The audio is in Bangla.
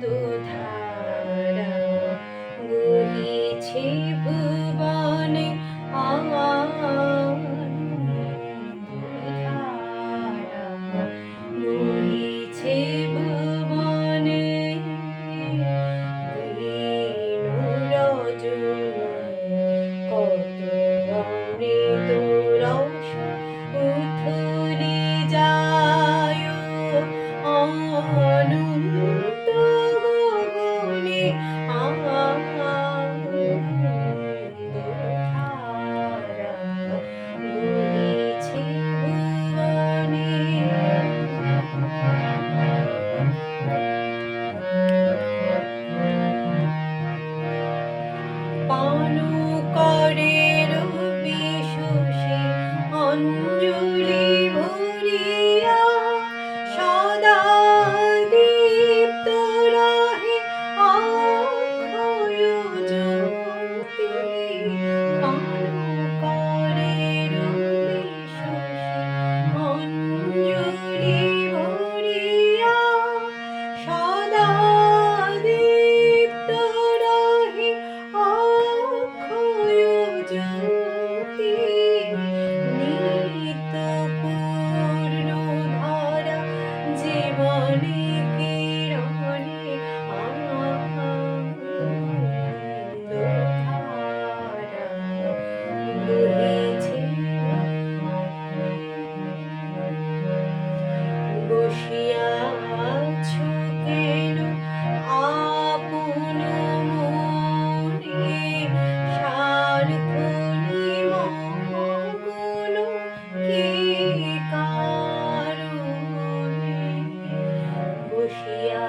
ধারা বহিছে ভুবনে ধারা বহিছে ভুবনে দিন রজনী কত অমৃত রস উথলি যায় অনন্ত গগনে আনন্দধারা বহিছে ভুবনে। পান করে রবি শশী অঞ্জলি ভরিয়া সদা দীপ্ত রহে অক্ষয় জ্যোতি। পান করে রবি শশী অঞ্জলি ভরিয়া সদা দীপ্ত রহে অক্ষয় জ্যোতি। নিত্য পূর্ণ ধারা জীবনে কিরণে আনন্দধারা বহিছে বসিয়া আছো কেন আপন মনে সার্থনী মঙ্গল কি কারণে বসিয়া